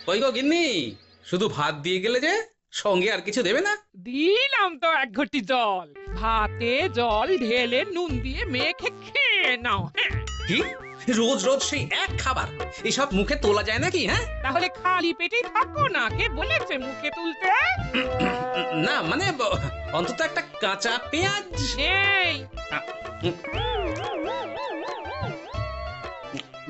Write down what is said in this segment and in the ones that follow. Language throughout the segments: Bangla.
কই গো গিন্নি, শুধু ভাত দিয়ে গেলে যে, সঙ্গে আর কিছু দেবে না? দিলাম তো এক ঘটি জল। ভাতে জল ঢেলে নুন দিয়ে মেখে খেয়ে নাও। হ্যাঁ, কি, রোজ রোজ সেই এক খাবার? এসব মুখে তোলা যায় নাকি? হ্যাঁ, তাহলে খালি পেটেই থাকো না, কে বলেছে মুখে তুলতে? না মানে অন্তত একটা কাঁচা পেঁয়াজ। নেই।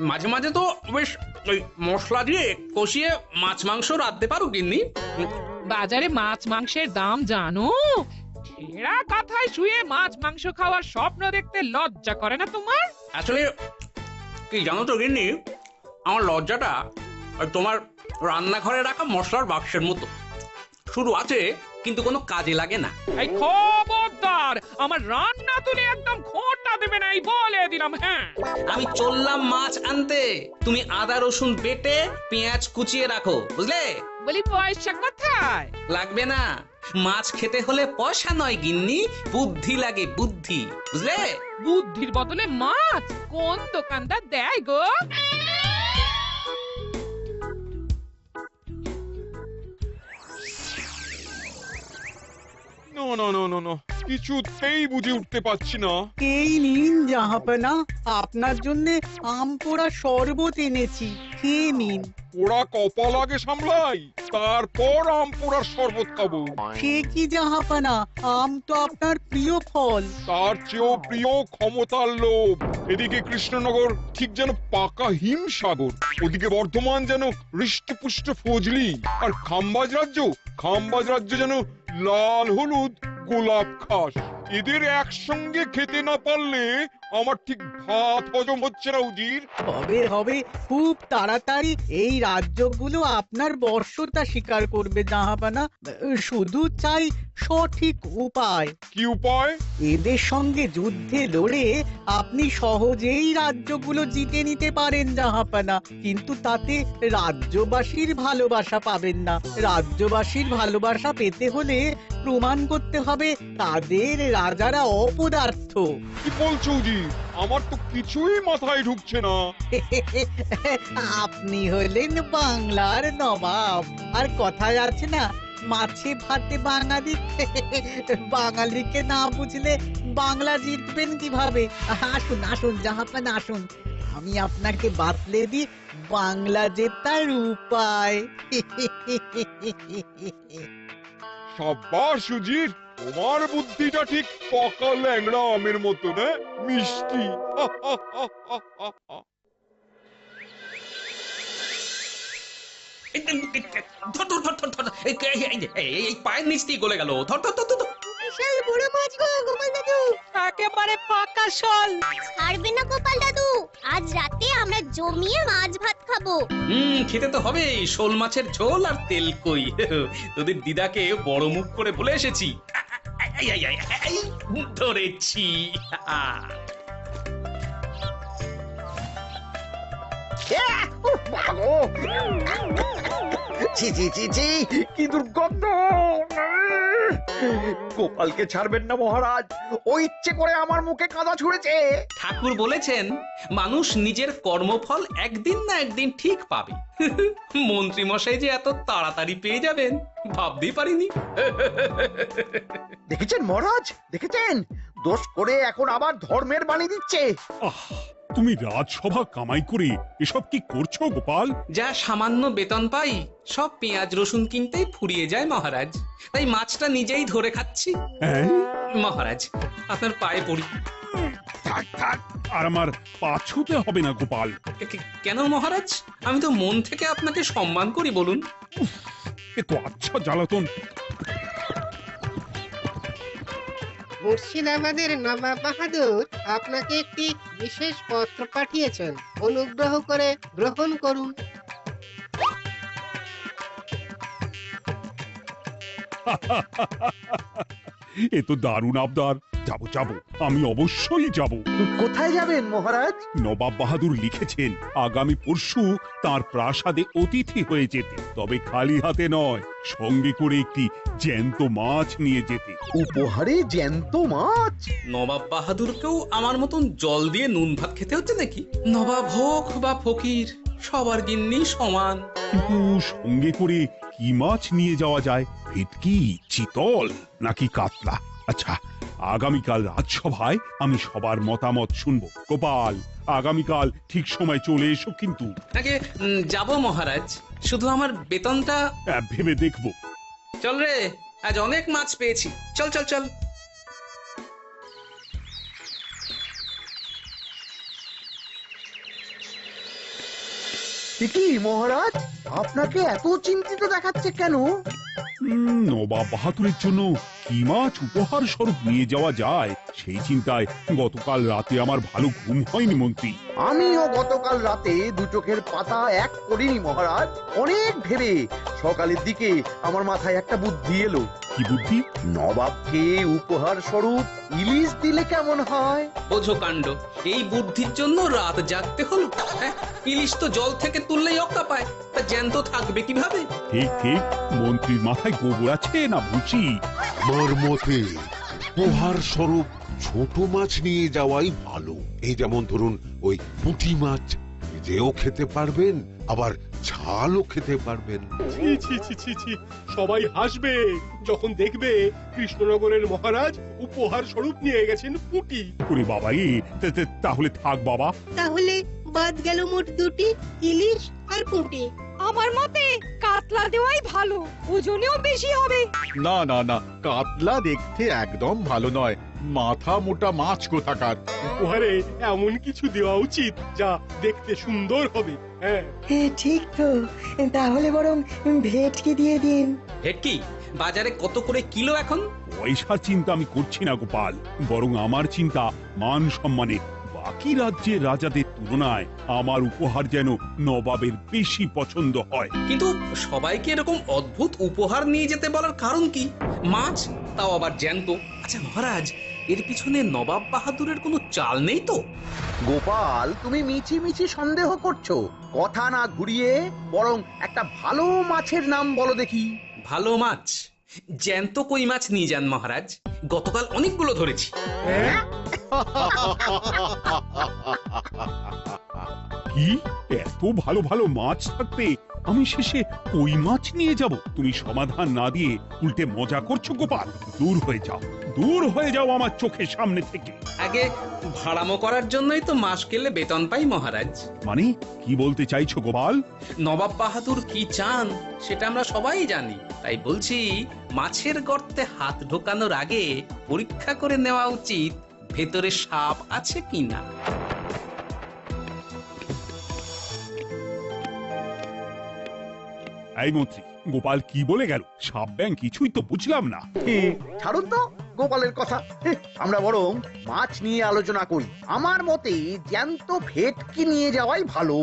মাঝে মাঝে তো বেশ ওই মশলা দিয়ে কষিয়ে মাছ মাংস রাঁধতে পারো গিন্নি। বাজারে মাছ মাংসের দাম জানো? ছেঁড়া কাঁথায় শুয়ে মাছ মাংস খাওয়ার স্বপ্ন দেখতে লজ্জা করে না তোমার? আসলে কি জানো তো গিন্নি, আমার লজ্জাটা ওই তোমার রান্নাঘরে রাখা মশলার বাক্সের মতো, শুরু আছে কিন্তু কোনো কাজে লাগে না। এই খবরদার, আমার রান্না তুলে একদম খোঁটা দেবে না, এই বলে দিলাম। হ্যাঁ, আমি চললাম মাছ আনতে, তুমি আদা রসুন বেটে পেঁয়াজ কুচিয়ে রাখো, বুঝলে? বলি পয়সা কোথায়? লাগবে না, মাছ খেতে হলে পয়সা নয় গিন্নি, বুদ্ধি লাগে, বুদ্ধি, বুঝলে? বুদ্ধির বদলে মাছ কোন দোকানদার দেয় গো? না না না না না, কিছুতেই বুঝে উঠতে পারছি না। এই নিন জাহাপনা, আপনার জন্য আম পোড়া শরবত এনেছি, খেয়ে নিন। ওরা কপাল আগে সামলাই, তারপর আম পোড়ার শরবত খাবো। সে কি জাহাপনা, আম তো আপনার প্রিয় ফল। তার চেয়েও প্রিয় ক্ষমতার লোভ। এদিকে কৃষ্ণনগর ঠিক যেন পাকা হিমসাগর, ওদিকে বর্ধমান যেন হৃষ্টপুষ্ট ফজলি, আর খাম্বাজ রাজ্য যেন লাল হলুদ গোলাপ ঘাস। এদের একসঙ্গে খেতে না পারলে আমার ঠিক ভাত হজম হচ্ছে না উজির। হবে হবে, খুব তাড়াতাড়ি এই রাজ্যগুলো আপনার বর্ষতা স্বীকার করবে জাহাপনা। শুধু চাই সঠিক উপায়। কি উপায়? এদের সঙ্গে যুদ্ধে লড়ে আপনি সহজেই রাজ্যগুলো জিতে নিতে পারেন জাহাপনা, কিন্তু তাতে রাজ্যবাসীর ভালোবাসা পাবেন না। রাজ্যবাসীর ভালোবাসা পেতে হলে প্রমাণ করতে হবে তাদের রাজারা অপদার্থ। কি বলছো উজির? আমার তো কিছুই মাথায় ঢুকছে না। আপনি হলেন বাংলার নবাব, আর কথায় আছে না, মাছে ভাতে বাঙালি। বাঙালিকে না বুঝলে বাংলা জিতবেন কিভাবে? আসুন আসুন জাহাপানা, আসুন, আমি আপনাকে বাতলে দিই বাংলা জেতার উপায়। সাব্বাস উজির, তোমার বুদ্ধিটা ঠিক পাকা ল্যাংড়া আমের মতো, না মিষ্টি। ধর ধর ধর ধর ধর, এই পায়ের নিচ দিয়ে গলে গেল, ধর ধর ধর ধর। বিশাল বড় মাছ গো গোপাল দাদু। একেবারে পাকা শল। ছাড়বে না গোপাল দাদু, আজ রাতে আমরা জমিয়ে মাছ ভাত খাবো। খেতে তো হবে, শোল মাছের ঝোল আর তেল কই। তোদের দিদাকে বড় মুখ করে বলে এসেছি। এই, এই, এই, এই, ধরেছি। ছি ছি ছি ছি, কি দুর্গন্ধ! গোপালকে ছাড়বেন না মহারাজ, ও ইচ্ছে করে আমার মুখে কাদা ছুঁড়েছে। ঠাকুর বলেছেন মানুষ নিজের কর্মফল একদিন না একদিন ঠিক পাবে। মন্ত্রী মশাই যে এত তাড়াতাড়ি পেয়ে যাবেন ভাবতেই পারিনি। দেখেছেন মহারাজ, দেখেছেন? দোষ করে এখন আবার ধর্মের বাণী দিচ্ছে। তুমি রাজসভা কামাই করে এসব কি করছো গোপাল? যা সামান্য বেতন পাই সব পেঁয়াজ রসুন কিনতেই ফুরিয়ে যায় মহারাজ, তাই মাছটা নিজেই ধরে খাচ্ছি। হ্যাঁ, মহারাজ আপনার পায়ে পড়ি। থাক থাক, আর আমার পা ছুঁতে হবে না গোপাল। কেন মহারাজ, আমি তো মন থেকে আপনাকে সম্মান করি, বলুন। এ তো আচ্ছা জ্বালাতন। মুর্শিদাবাদের নবাব বাহাদুর আপনাকে একটি বিশেষ পত্র পাঠিয়েছেন, অনুগ্রহ করে গ্রহণ করুন। এ তো দারুণ আবদার। যাবো যাবো, আমি অবশ্যই যাব। কোথায় যাবেন মহারাজ? নবাব বাহাদুর লিখেছেন আগামী পরশু তার প্রাসাদে অতিথি হয়ে যেতে, তবে খালি হাতে নয়, সঙ্গে করে একটি জ্যান্ত মাছ নিয়ে যেতে। উপহারে জ্যান্ত মাছ? নবাব বাহাদুরকেও আমার মতন জল দিয়ে নুন ভাত খেতে হচ্ছে নাকি? নবাব হোক বা ফকির, সবার গিন্নি সমান। কিন্তু সঙ্গে করে কি মাছ নিয়ে যাওয়া যায়? ভেটকি, চিতল নাকি কাতলা? আচ্ছা, আগামীকাল রাজসভায় আমি সবার মতামত শুনবো। গোপাল, আগামীকাল ঠিক সময় চলে এসো কিন্তু। আগে যাব মহারাজ, শুধু আমার বেতনটা। ভেবে দেখবো। চল রে, আজ অনেক মাছ পেয়েছি, চল চল চল। কি মহারাজ, আপনাকে এত চিন্তিত দেখাচ্ছে কেন? নবাব বাহাদুরের জন্য কি মাছ উপহার স্বরূপ নিয়ে যাওয়া যায় সেই চিন্তায় গতকাল রাতে আমার ভালো ঘুম হয়নি মন্ত্রী। আমিও গতকাল রাতে দু চোখের পাতা এক করিনি মহারাজ। অনেক ভেবে সকালের দিকে আমার মাথায় একটা বুদ্ধি এলো। কি বুদ্ধি? নবাবকে উপহার স্বরূপ ইলিশ দিলে কেমন হয়? বোঝো কাণ্ড, এই বুদ্ধির জন্য রাত জাগতে হলো। হ্যাঁ, ইলিশ তো জল থেকে তুললেই অক্কা পায়, তা জ্যান্ত থাকবে কিভাবে? ঠিক ঠিক, মন্ত্রীর মাথায় গোবর আছে না বুঝি? আমার মতে উপহার স্বরূপ ছোট মাছ নিয়ে যাওয়াই ভালো। এই যেমন ধরুন ওই পুঁটি মাছ, নিজেও খেতে পারবেন আবার ঝালও খেতে পারবেন। ছি ছি ছি ছি ছি, সবাই হাসবে যখন দেখবে কৃষ্ণনগরের মহারাজ উপহার স্বরূপ নিয়ে গেছেন পুঁটি। ওরে বাবা, তাহলে থাক বাবা। তাহলে বাদ গেল মোট দুটি, ইলিশ আর পুঁটি। আমার মতে কাতলা দেওয়াই ভালো, ওজনেও বেশি হবে। না না না, কাতলা দেখতে একদম ভালো নয়, মাথা মোটা মাছ কোথাকার। উপহারে এমন কিছু দেওয়া উচিত যা দেখতে সুন্দর হবে। হ্যাঁ ঠিক তো, তাহলে বরং ভেটকি দিয়ে দিন। ভেটকি বাজারে কত করে কিলো এখন? পয়সার চিন্তা আমি করছি না গোপাল, বরং আমার চিন্তা মান সম্মানে। বাকি রাজ্যের রাজাদের তুলনায় আমার উপহার যেন নবাবের বেশি পছন্দ হয়। কিন্তু সবাইকে এরকম অদ্ভুত উপহার নিয়ে যেতে বলার কারণ কি? মাছ, তাও আবার জ্যান্ত। আচ্ছা মহারাজ, এর পিছনে নবাব বাহাদুরের কোনো চাল নেই তো? গোপাল, তুমি মিছি মিছি সন্দেহ করছো। কথা না ঘুরিয়ে বরং একটা ভালো মাছের নাম বলো দেখি। ভালো মাছ? জ্যান্ত কই মাছ নিয়ে যান মহারাজ, গতকাল অনেকগুলো ধরেছি। কি, এত ভালো ভালো মাছ থাকতে আমি শেষে ওই মাছ নিয়ে যাব? তুমি সমাধান না দিয়ে উল্টে মজা করছো গোপাল। দূর হয়ে যাও, দূর হয়ে যাও আমার চোখের সামনে থেকে। আগে ভাড়ামো করার জন্যই তো মাস গেলে বেতন পাই মহারাজ। মানে কি বলতে চাইছো গোপাল? নবাব বাহাদুর কি চান সেটা আমরা সবাই জানি, তাই বলছি মাছের গর্তে হাত ঢোকানোর আগে পরীক্ষা করে নেওয়া উচিত ভেতরে সাপ আছে কিনা। এই মন্ত্রী, গোপাল কি বলে গেল? সাপ ব্যাং কিছুই তো বুঝলাম না। ছাড়ুন তো গোপালের কথা, আমরা বরং মাছ নিয়ে আলোচনা করি। আমার মতে জ্যান্ত ভেটকি নিয়ে যাওয়াই ভালো।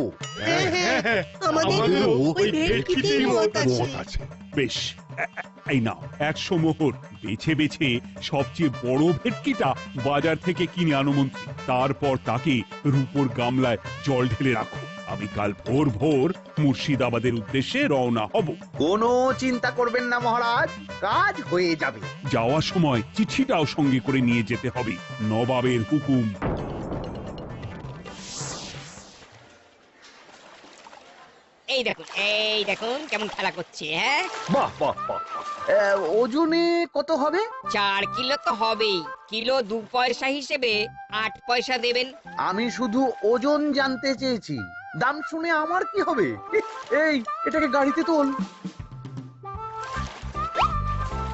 আমাদেরও ওই ভেটকিতেই মত আছে। বেশ, এই নাও 100 মোহর। বেছে বেছে সবচেয়ে বড় ভেটকিটা বাজার থেকে কিনে আনো মন্ত্রী। তারপর তাকে রূপোর গামলায় জল ঢেলে রাখো। আমি কাল ভোর ভোর মুর্শিদাবাদের উদ্দেশ্যে রওনা হব। কোনো চিন্তা করবেন না মহারাজ, কাজ হয়ে যাবে। যাওয়ার সময় চিঠিটাও সঙ্গে করে নিয়ে যেতে হবে, নবাবের হুকুম। এই দেখুন কেমন খেলা করছে। হ্যাঁ, বাহ বাহ বাহ। ওজনে কত হবে? 4 কিলো তো হবেই। কিলো 2 পয়সা হিসেবে 8 পয়সা দেবেন। আমি শুধু ওজন জানতে চেয়েছি, দাম শুনে আমার কি হবে? এই, এটাকে গাড়িতে তোল।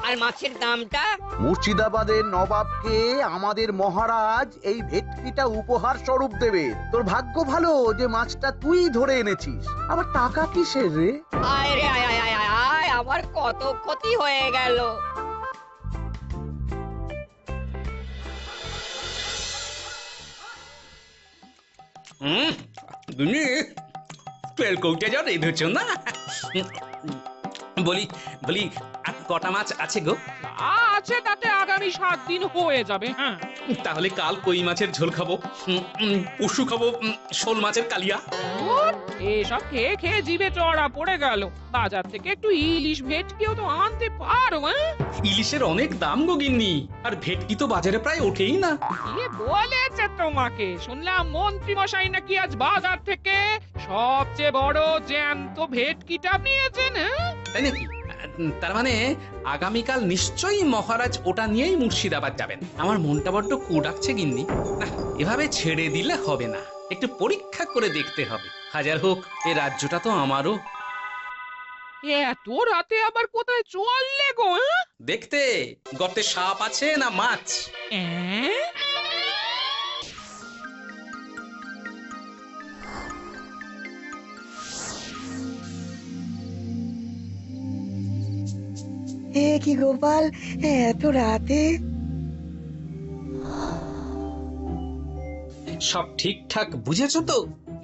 আর মাছের দামটা? মুর্শিদাবাদের নবাবকে আমাদের মহারাজ এই ভেটকিটা উপহার স্বরূপ দেবে। তোর ভাগ্য ভালো যে মাছটা তুই ধরে এনেছিস। আবার টাকা কিসের রে? আয় রে আয় আয় আয় আয়, আমার কত ক্ষতি হয়ে গেল। তুমি তেল কৌটে যা রেঁধেছ না? বলি বলি আর কটা মাছ আছে গো? আছে তাতে আগামী 7 দিন হয়ে যাবে। হ্যাঁ, তাহলে কাল কই মাছের ঝোল খাবো, পরশু খাবো শোল মাছের কালিয়া। এসব খেয়ে খেয়ে জিভে চড়া পড়ে গেল। বাজার থেকে একটু ইলিশ ভেটকিও তো আনতে পারো। ইলিশের অনেক দাম গো গিন্নি, আর ভেটকি তো বাজারে প্রায় ওঠেই না। কে বলেছে তোমাকে? শুনলাম মন্ত্রী মশাই নাকি আজ বাজার থেকে সবচেয়ে বড় জ্যান্ত ভেটকিটা নিয়েছেন। তাই নাকি? তার মানে আগামীকাল নিশ্চয়ই মহারাজ ওটা নিয়েই মুর্শিদাবাদ যাবেন। আমার মনটা বড্ড কু ডাকছে গিন্নি। না, এভাবে ছেড়ে দিলে হবে না, একটু পরীক্ষা করে দেখতে হবে। হাজার হোক, এ রাজ্যটা তো আমারও। এত রাতে আবার কোথায় চললে গো? দেখতে গর্তে সাপ আছে না মাছ। কি গোপাল, এত রাতে? সব ঠিকঠাক বুঝেছো তো?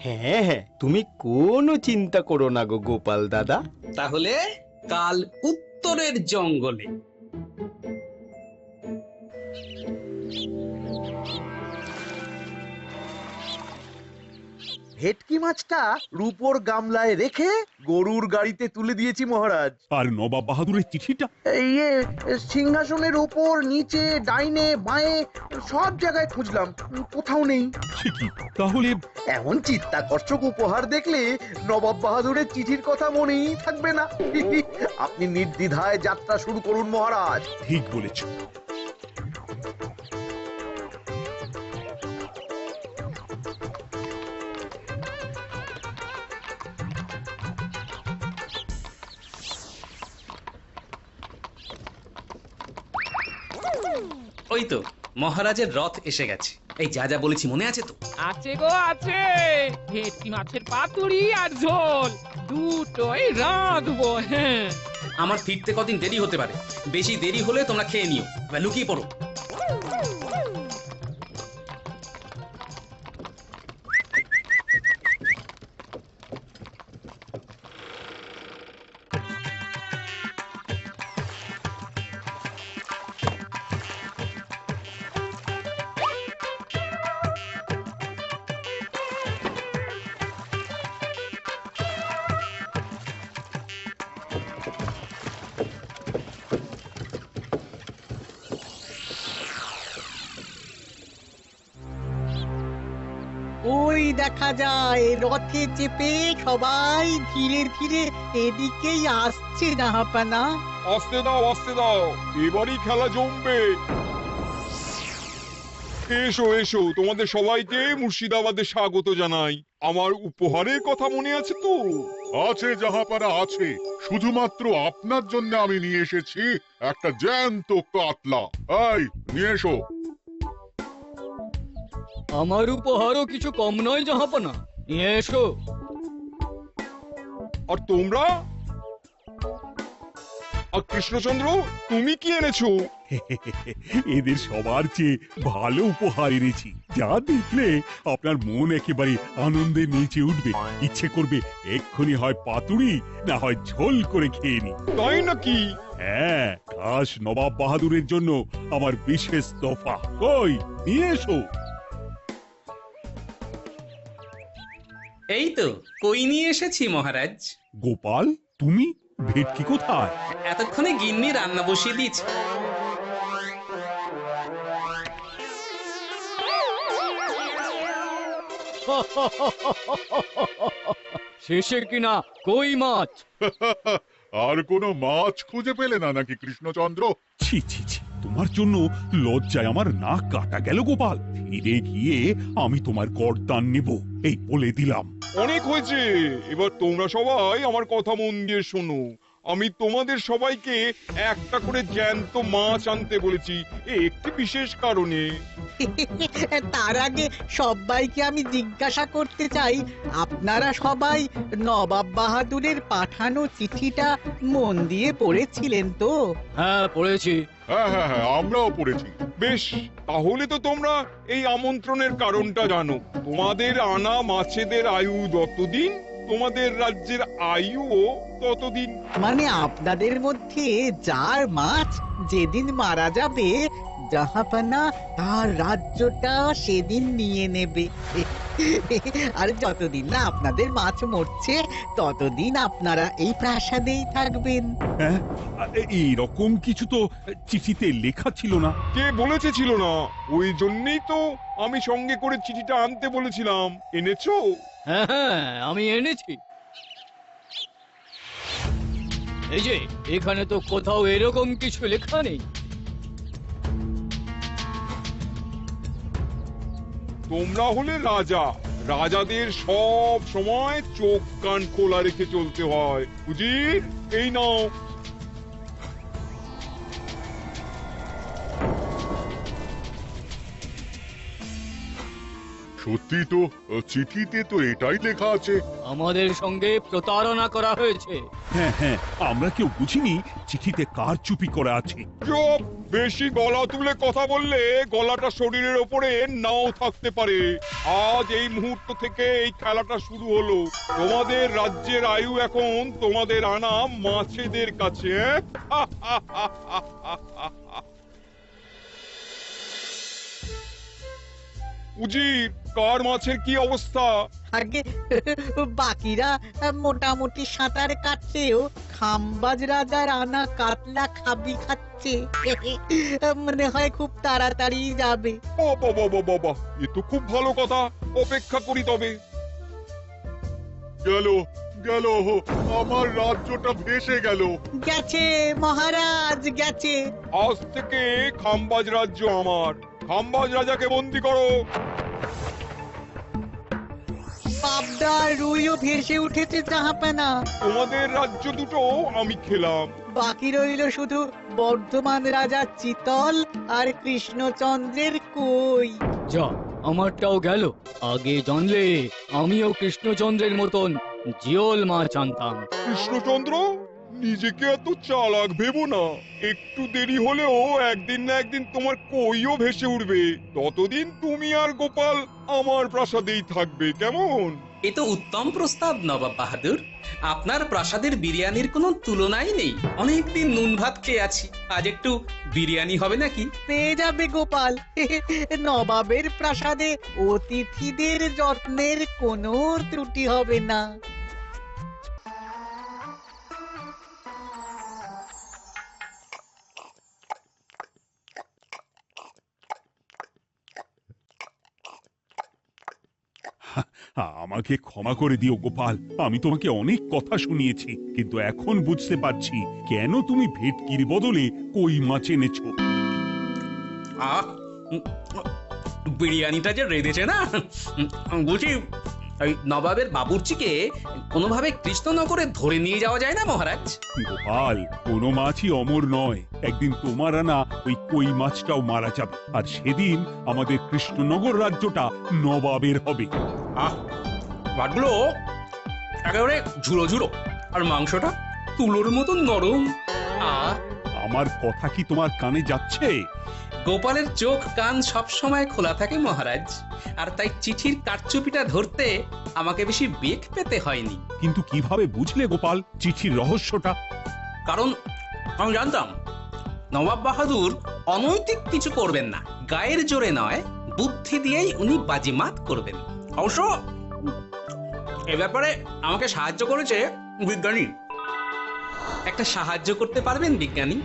হ্যাঁ হ্যাঁ, তুমি কোনো চিন্তা করো না গো গোপাল দাদা। তাহলে কাল উত্তরের জঙ্গলে। ভেটকি মাছটা রূপোর গামলায় রেখে গরুর গাড়িতে তুলে দিয়েছি মহারাজ। আর নবাব বাহাদুরের চিঠিটা? ইয়ে, সিংহাসনের উপর, নিচে, ডাইনে, বাঁয়ে সব জায়গায় খুঁজলাম, কোথাও নেই। ঠিকই, তাহলে এমন চিত্তাকর্ষক উপহার দেখলে নবাব বাহাদুরের চিঠির কথা মনেই থাকবে না। আপনি নির্দ্বিধায় যাত্রা শুরু করুন মহারাজ। ঠিক বলেছ। ওই তো মহারাজের রথ এসে গেছে। এই যা যা বলেছি মনে আছে তো? আছে গো আছে। ভেটকি মাছের পাতুরি আর ঝোল দুটোই রাঁধবো। হ্যাঁ, আমার ফিরতে কদিন দেরি হতে পারে, বেশি দেরি হলে তোমরা খেয়ে নিও, এবার লুকিয়ে পড়ো। ওই দেখা যায় রথে চেপে সবাই ধীরে ধীরে এদিকেই আসছে জাহাপানা। আসতে দাও, আসতে দাও, এবারই খেলা জমবে। এসো এসো, তোমাদের সবাইকে মুর্শিদাবাদে স্বাগত জানাই। আমার উপহারের কথা মনে আছে তো? আছে জাহাপানা আছে, শুধুমাত্র আপনার জন্য আমি নিয়ে এসেছি একটা জ্যান্ত কাতলা। এই নিয়ে এসো। আমার উপহারও কিছু কম নয় জাহাপানা, নিয়ে এসো। আর তোমরা? আর কৃষ্ণচন্দ্র, তুমি কি এনেছো? এদের সবার চেয়ে ভালো উপহার এনেছি, যা দেখলে আপনার মন একেবারে আনন্দে নেচে উঠবে। ইচ্ছে করবে এক্ষুনি হয় পাতুরি না হয় ঝোল করে খেয়ে নি। তাই নাকি? হ্যাঁ, খাস নবাব বাহাদুরের জন্য আমার বিশেষ তোফা। কই, নিয়ে এসো। এই তো কই নিয়ে এসেছি মহারাজ। গোপাল, তুমি? ভেটকি কোথায়? এতক্ষণে গিন্নি রান্না বসিয়ে দিয়েছে। শেষে কিনা কই মাছ। আর কোনো মাছ খুঁজে পেলে না নাকি কৃষ্ণচন্দ্র? ছি ছি ছি, তোমার জন্য লজ্জায় আমার নাক কাটা গেল গোপাল। ফিরে গিয়ে আমি তোমার গর্দান নেব, এই বলে দিলাম। অনেক হয়েছে, এবার তোমরা সবাই আমার কথা মন দিয়ে শোনো। আমি তোমাদের সবাইকে একটা করে জ্যান্ত মাছ আনতে বলেছি, একটি বিশেষ কারণে। তার আগে সবাইকে আমি জিজ্ঞাসা করতে চাই, আপনারা সবাই নবাব বাহাদুরের পাঠানো চিঠিটা মন দিয়ে পড়েছিলেন তো? হ্যাঁ পড়েছি। হ্যাঁ হ্যাঁ হ্যাঁ, আমরাও পড়েছি। বেশ, তাহলে তো তোমরা এই আমন্ত্রণের কারণটা জানো। তোমাদের আনা মাছেদের আয়ু যতদিন, তোমাদের রাজ্যের আয়ুও ততদিন। মানে আপনাদের মধ্যে যার মাছ যেদিন মারা যাবে, জাহাপানা তার রাজ্যটা সেদিন নিয়ে নেবে। আর যতদিন না আপনাদের মাছ মরছে ততদিন আপনারা এই প্রাসাদেই থাকবেন। হ্যাঁ, এইরকম কিছু তো চিঠিতে লেখা ছিল না। কে বলেছে ছিল না? ওই জন্যই তো আমি সঙ্গে করে চিঠিটা আনতে বলেছিলাম। এনেছো? হ্যাঁ হ্যাঁ, আমি এনেছি। এই যে এখানে তো কোথাও এরকম কিছু লেখা নেই। তোমরা হলে রাজা, রাজাদের সব সময় চোখ কান খোলা রেখে চলতে হয়। উজির, এই নাও। সত্যি তো, চিঠিতে তো এটাই লেখা আছে। আমাদের সঙ্গে প্রতারণা করা হয়েছে। হ্যাঁ হ্যাঁ, আমরা কেউ বুঝিনি চিঠিতে কার চুপি করা আছে। চুপ! বেশি গলা তুলে কথা বললে গলাটা শরীরের ওপরে নাও থাকতে পারে। আজ এই মুহূর্ত থেকে এই খেলাটা শুরু হলো। তোমাদের রাজ্যের আয়ু এখন তোমাদের আনা মাছেদের কাছে। উজির, কার মাছের কি অবস্থা? আগে বাকিরা মোটামুটি সাঁতার কাটছেও, খাম্বাজ রাজার আনা কাতলা খাবি খাচ্ছে। মনে হয় খুব তাড়াতাড়ি যাবে। বাবা বাবা, এ তো খুব ভালো কথা। অপেক্ষা করি তবে। গেল গেল, আমার রাজ্যটা ভেসে গেল। গেছে মহারাজ, গেছে। আজ থেকে খাম্বাজ রাজ্য আমার। খাম্বাজ রাজাকে বন্দি করো। পাবদা রুইও ভেসে উঠেছে জাহাপানা। তোমাদের রাজ্য দুটো আমি খেলাম। বাকি রইল শুধু বর্ধমান রাজা চিতল আর কৃষ্ণচন্দ্রের কই। যা, আমারটাও গেল। আগে জানলে আমিও কৃষ্ণচন্দ্রের মতন জিওল মাছ আনতাম। কৃষ্ণচন্দ্র, নিজেকে এত চালাক ভেবো না। একটু দেরি হলেও একদিন না একদিন তোমার কইও ভেসে উঠবে। ততদিন তুমি আর গোপাল আমার প্রাসাদেই থাকবে, কেমন? এ তো উত্তম প্রস্তাব নবাব বাহাদুর। আপনার প্রাসাদের বিরিয়ানির কোনো তুলনাই নেই। অনেকদিন নুন ভাত খেয়ে আছি, আজ একটু বিরিয়ানি হবে নাকি? পেয়ে যাবে গোপাল। নবাবের প্রাসাদে অতিথিদের যত্নের কোনো ত্রুটি হবে না। আমাকে ক্ষমা করে দিও গোপাল, আমি তোমাকে অনেক কথা শুনিয়েছি, কিন্তু এখন বুঝতে পারছি কেন তুমি ভেটকির বদলে কই মাছ এনেছো। আহ, বিরিয়ানিটা যে রেঁধেছে না, বুঝি এই নবাবের বাবুর্চিকে কোনোভাবে কৃষ্ণনগরে ধরে নিয়ে যাওয়া যায় না মহারাজ? গোপাল, কোনো মাছই অমর নয়। একদিন তোমার আনা ওই কই মাছটাও মারা যাবে, আর সেদিন আমাদের কৃষ্ণনগর রাজ্যটা নবাবের হবে। আহ, মাছগুলো একেবারে ঝুড়ো ঝুড়ো, আর মাংসটা তুলোর মতন নরম। আহ, আমার কথা কি তোমার কানে যাচ্ছে? গোপালের চোখ কান সব সময় খোলা থাকে মহারাজ, আর তাই চিঠির কারচুপিটা ধরতে আমাকে বেশি বেগ পেতে হয়নি। কিন্তু কিভাবে বুঝলে গোপাল চিঠির রহস্যটা? কারণ আমি জানতাম নবাব বাহাদুর অনৈতিক কিছু করবেন না। গায়ের জোরে নয়, বুদ্ধি দিয়েই উনি বাজিমাত করবেন। অবশ্য এ ব্যাপারে আমাকে সাহায্য করেছে বিজ্ঞানী। একটা সাহায্য করতে পারবেন বিজ্ঞানী?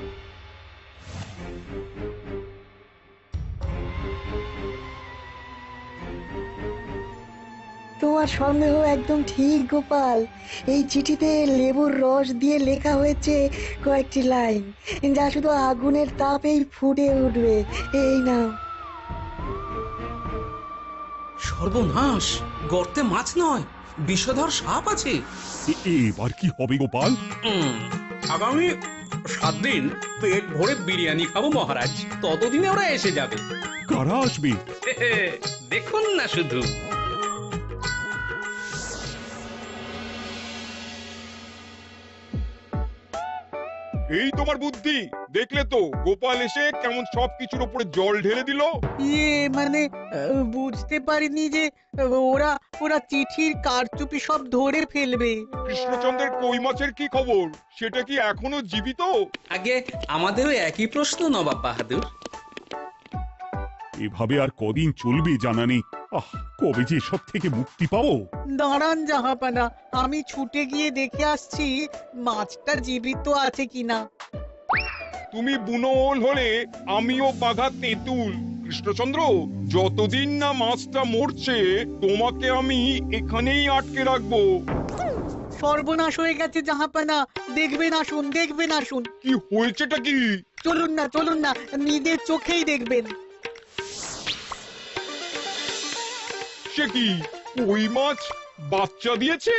তোমার সন্দেহ একদম ঠিক গোপাল। এই চিঠিতে লেবুর রস দিয়ে লেখা হয়েছে কয়েকটি লাইন, যা শুধু আগুনের তাপেই ফুটে উঠবে। এই নাও। সর্বনাশ! গর্তে মাছ নয়, বিষধর সাপ আছে। এবার কি হবে গোপাল? আগামী 7 দিন পেট ভরে বিরিয়ানি খাবো মহারাজ। ততদিনে ওরা এসে যাবে। কারা আসবে? দেখুন না শুধু। এই তোমার বুদ্ধি, দেখলে তো গোপাল এসে কেমন সবকিছুর উপরে জল ঢেলে দিল। মানে বুঝতে পারিনি যে ওরা ওরা চিঠির কারচুপি সব ধরে ফেলবে। কৃষ্ণচন্দ্রের কই মাছের কি খবর? সেটা কি এখনো জীবিত? আগে আমাদেরও একই প্রশ্ন নবাব বাহাদুর। এভাবে আর কদিন চলবে জানা নেই। কবে যে এসব থেকে মুক্তি পাবো। দাঁড়ান জাহাপানা, আমি ছুটে গিয়ে দেখে আসছি মাছটা জীবিত আছে কিনা। তুমি বুনোল হলে আমিও বাঘা তেঁতুল। কৃষ্ণচন্দ্র, যতদিন না মাছটা মরছে তোমাকে আমি এখানেই আটকে রাখবো। সর্বনাশ হয়ে গেছে জাহাপানা, দেখবেন আসুন, দেখবেন আসুন। কি হয়েছেটা কি? চলুন না, নিজের চোখেই দেখবেন। সে কি, কই মাছ বাচ্চা দিয়েছে?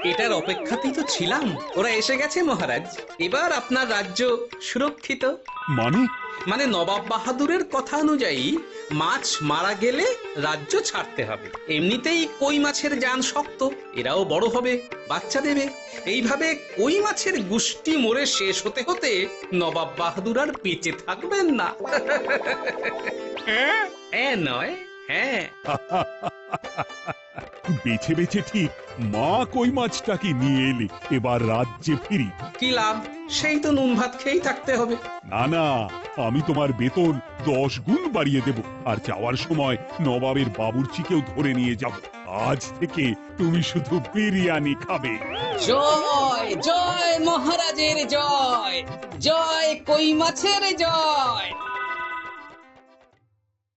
এটার অপেক্ষাতেই তো ছিলাম। ওরা এসে গেছে মহারাজ, এবার আপনার রাজ্য সুরক্ষিত। মানে নবাব বাহাদুরের কথা অনুযায়ী মাছ মারা গেলে রাজ্য ছাড়তে হবে। এমনিতেই কই মাছের জান শক্ত, এরাও বড় হবে, বাচ্চা দেবে। এইভাবে কই মাছের গুষ্টি মরে শেষ হতে হতে নবাব বাহাদুর আর বেঁচে থাকবেন না। হ্যাঁ নয়, হ্যাঁ। বেছে বেছে ঠিক মা কই মাছটাকে নিয়ে এলে, এবার রাজ্যে ফিরি। কি লাভ, সেই তো নুন ভাত খেয়েই থাকতে হবে। না, আমি তোমার বেতন 10 গুণ বাড়িয়ে দেব, আর যাওয়ার সময় নবাবের বাবুর্চিকেও ধরে নিয়ে যাব। আজ থেকে তুমি শুধু বিরিয়ানি খাবে। জয় জয় মহারাজের জয়, জয় কই মাছের জয়।